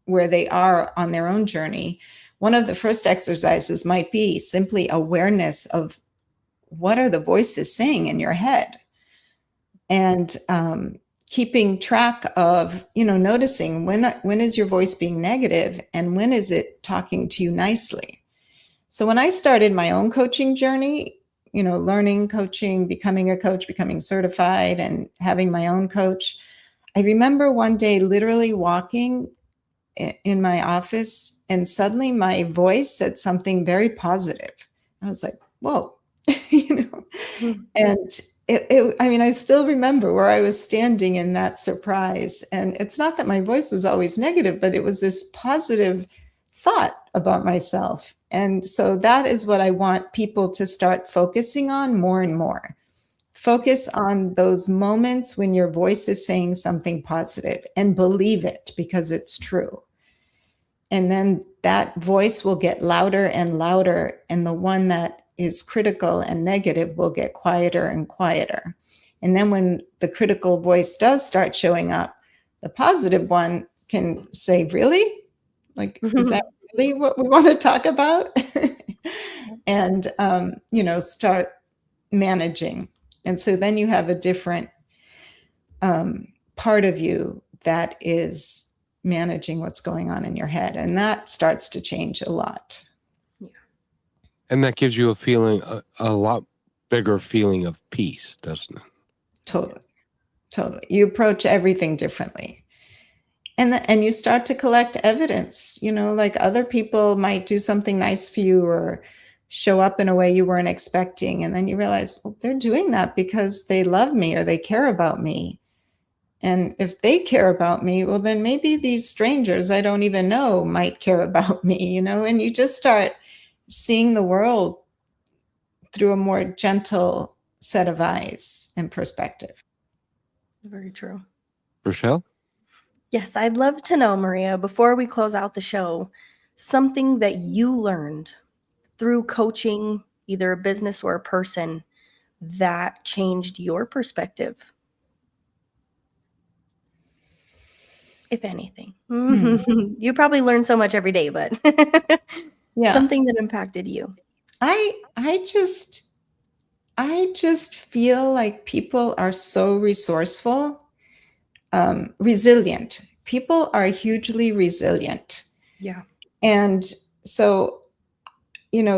where they are on their own journey, one of the first exercises might be simply awareness of what are the voices saying in your head, and keeping track of, noticing when is your voice being negative and when is it talking to you nicely. So when I started my own coaching journey, learning coaching, becoming a coach, becoming certified, and having my own coach, I remember one day literally walking in my office, and suddenly my voice said something very positive. I was like, whoa, and I still remember where I was standing in that surprise. And it's not that my voice was always negative, but it was this positive thought about myself. And so that is what I want people to start focusing on more and more. Focus on those moments when your voice is saying something positive, and believe it because it's true. And then that voice will get louder and louder, and the one that is critical and negative will get quieter and quieter. And then when the critical voice does start showing up, the positive one can say, really? Like, is that really what we want to talk about? And, start managing. And so then you have a different part of you that is managing what's going on in your head. And that starts to change a lot. Yeah. And that gives you a feeling, a lot bigger feeling of peace, doesn't it? Totally. You approach everything differently. And you start to collect evidence, like other people might do something nice for you or show up in a way you weren't expecting. And then you realize, well, they're doing that because they love me or they care about me. And if they care about me, well, then maybe these strangers I don't even know might care about me, and you just start seeing the world through a more gentle set of eyes and perspective. Very true. Rochelle? Yes, I'd love to know, Maria, before we close out the show, something that you learned through coaching, either a business or a person, that changed your perspective, if anything. You probably learn so much every day, but Yeah, something that impacted you. I just feel like people are so resourceful, resilient. People are hugely resilient. Yeah. And so,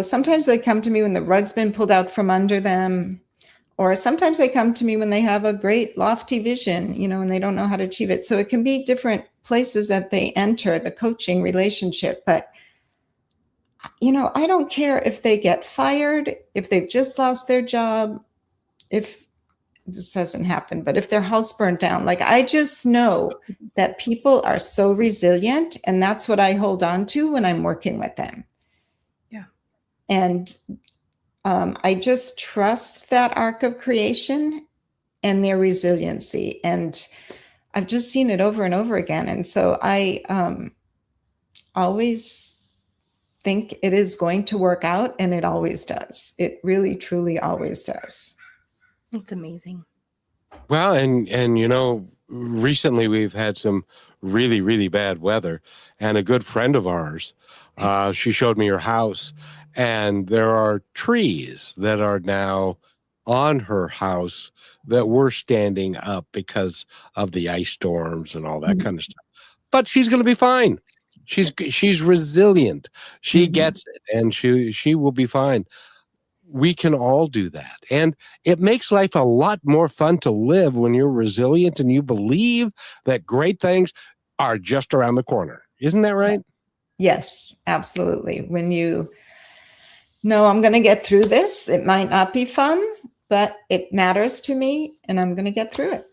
sometimes they come to me when the rug's been pulled out from under them, or sometimes they come to me when they have a great lofty vision, and they don't know how to achieve it. So it can be different places that they enter the coaching relationship. But, I don't care if they get fired, if they've just lost their job, if this hasn't happened, but if their house burnt down, like, I just know that people are so resilient, and that's what I hold on to when I'm working with them. Yeah. And I just trust that arc of creation and their resiliency. And I've just seen it over and over again. And so I always think it is going to work out, and it always does. It really, truly always does. It's amazing. Well, and you know, recently we've had some really, really bad weather, and a good friend of ours, she showed me her house, and there are trees that are now on her house that were standing up because of the ice storms and all that kind of stuff. But she's going to be fine. She's resilient. She gets it, and she will be fine. We can all do that. And it makes life a lot more fun to live when you're resilient and you believe that great things are just around the corner. Isn't that right? Yes, absolutely. When you know, I'm going to get through this, it might not be fun, but it matters to me, and I'm going to get through it.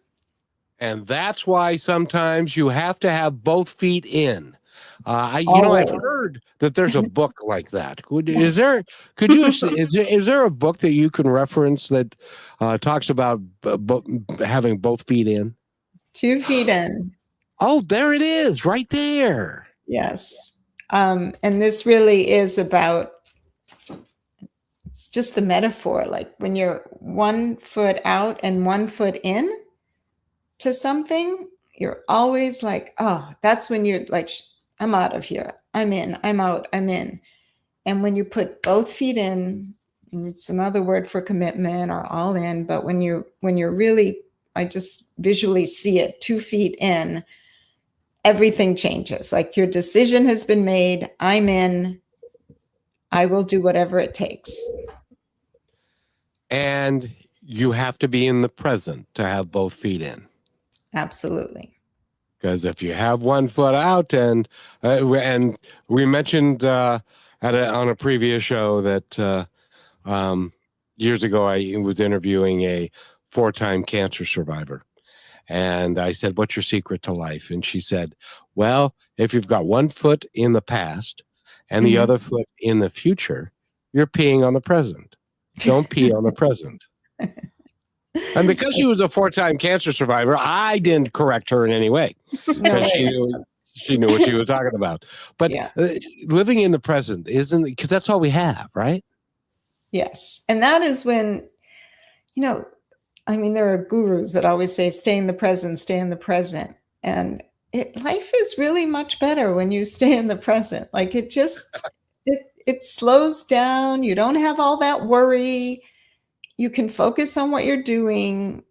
And that's why sometimes you have to have both feet in. I've heard that there's a book like that. Is there a book that you can reference that talks about having both feet in? 2 feet in. Oh, there it is, right there. Yes. And this really is about, it's just the metaphor, like when you're 1 foot out and 1 foot in to something, you're always like, oh, that's when you're like, I'm out of here. I'm in, I'm out, I'm in. And when you put both feet in, it's another word for commitment or all in, but when you're really, I just visually see it, 2 feet in, everything changes. Like your decision has been made. I'm in. I will do whatever it takes. And you have to be in the present to have both feet in. Absolutely. Because if you have 1 foot out, and we mentioned on a previous show that years ago I was interviewing a 4-time cancer survivor. And I said, what's your secret to life? And she said, well, if you've got 1 foot in the past and the other foot in the future, you're peeing on the present. Don't pee on the present. And because she was a 4-time cancer survivor, I didn't correct her in any way. Because she knew what she was talking about. But living in the present isn't, because that's all we have, right? Yes. And that is when, you know, I mean, there are gurus that always say, stay in the present, stay in the present. And life is really much better when you stay in the present. Like it just, it slows down. You don't have all that worry. You can focus on what you're doing.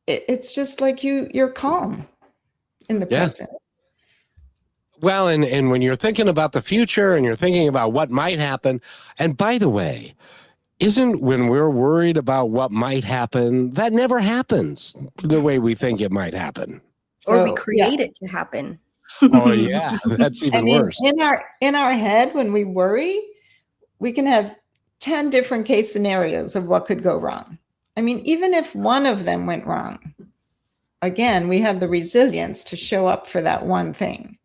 It's just like you're calm in the present. Well, and when you're thinking about the future and you're thinking about what might happen, and by the way, isn't when we're worried about what might happen, that never happens the way we think it might happen. Or we create it to happen. Oh yeah, that's even worse. In our head, when we worry, we can have 10 different case scenarios of what could go wrong. I mean, even if one of them went wrong, again, we have the resilience to show up for that one thing.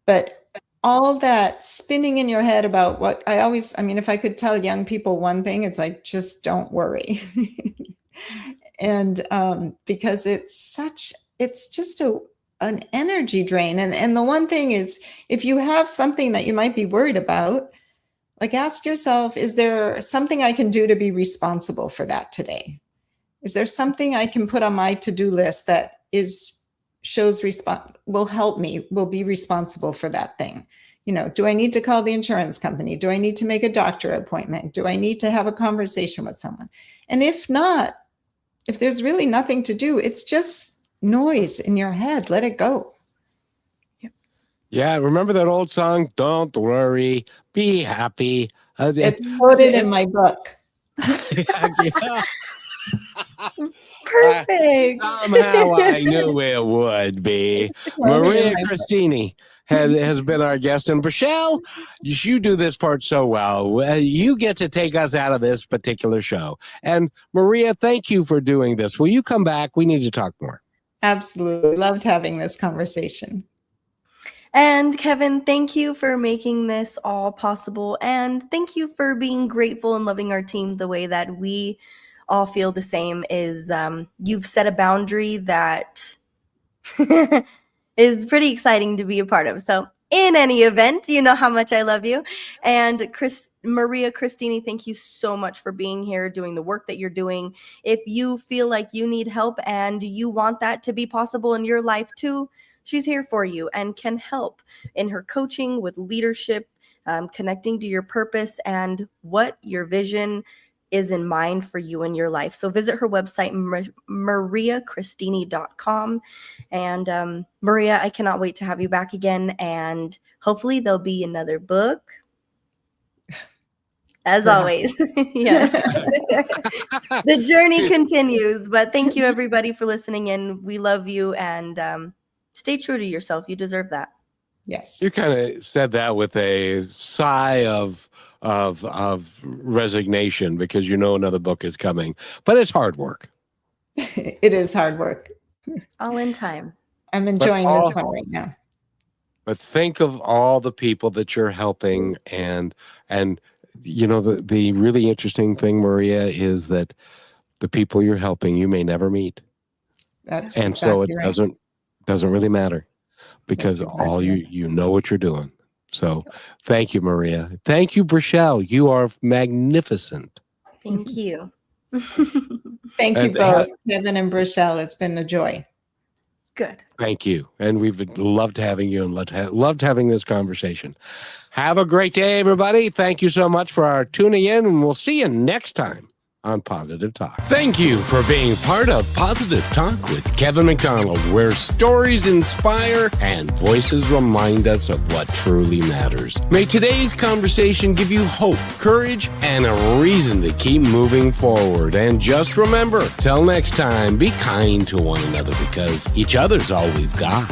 But all that spinning in your head about what I mean, if I could tell young people one thing, it's like, just don't worry. And because it's just an energy drain. And the one thing is, if you have something that you might be worried about, like ask yourself, is there something I can do to be responsible for that today? Is there something I can put on my to-do list that will help me, will be responsible for that thing? You know, do I need to call the insurance company? Do I need to make a doctor appointment? Do I need to have a conversation with someone? And if not, if there's really nothing to do, it's just noise in your head. Let it go. Yeah, remember that old song, Don't Worry, Be Happy? It's quoted in my book. Perfect. Somehow I knew it would be. Maria Cristini has been our guest. And Rochelle, you do this part so well. You get to take us out of this particular show. And Maria, thank you for doing this. Will you come back? We need to talk more. Absolutely. Loved having this conversation. And Kevin, thank you for making this all possible. And thank you for being grateful and loving our team the way that we all feel the same. Is you've set a boundary that is pretty exciting to be a part of. So in any event, you know how much I love you. And Maria Cristini, thank you so much for being here, doing the work that you're doing. If you feel like you need help and you want that to be possible in your life too, she's here for you and can help in her coaching with leadership, connecting to your purpose and what your vision is in mind for you in your life. So visit her website, mariacristini.com. And Maria, I cannot wait to have you back again. And hopefully there'll be another book. As always. Yes. The journey continues. But thank you, everybody, for listening in. We love you. And stay true to yourself. You deserve that. Yes. You kind of said that with a sigh of resignation because you know another book is coming, but it's hard work. It is hard work. All in time. I'm enjoying this one right now. But think of all the people that you're helping, and you know the really interesting thing, Maria, is that the people you're helping you may never meet. That's and exactly so it right. doesn't really matter because That's exactly all right. you know what you're doing. So thank you, Maria. Thank you, Brishelle. You are magnificent. Thank you. Thank you And both, Kevin and Brishelle. It's been a joy. Good. thank you. And we've loved having you and loved having this conversation. Have a great day, everybody. Thank you so much for tuning in, and we'll see you next time on Positive Talk. Thank you for being part of Positive Talk with Kevin McDonald, where stories inspire and voices remind us of what truly matters. May today's conversation give you hope, courage, and a reason to keep moving forward. And just remember, till next time, be kind to one another because each other's all we've got.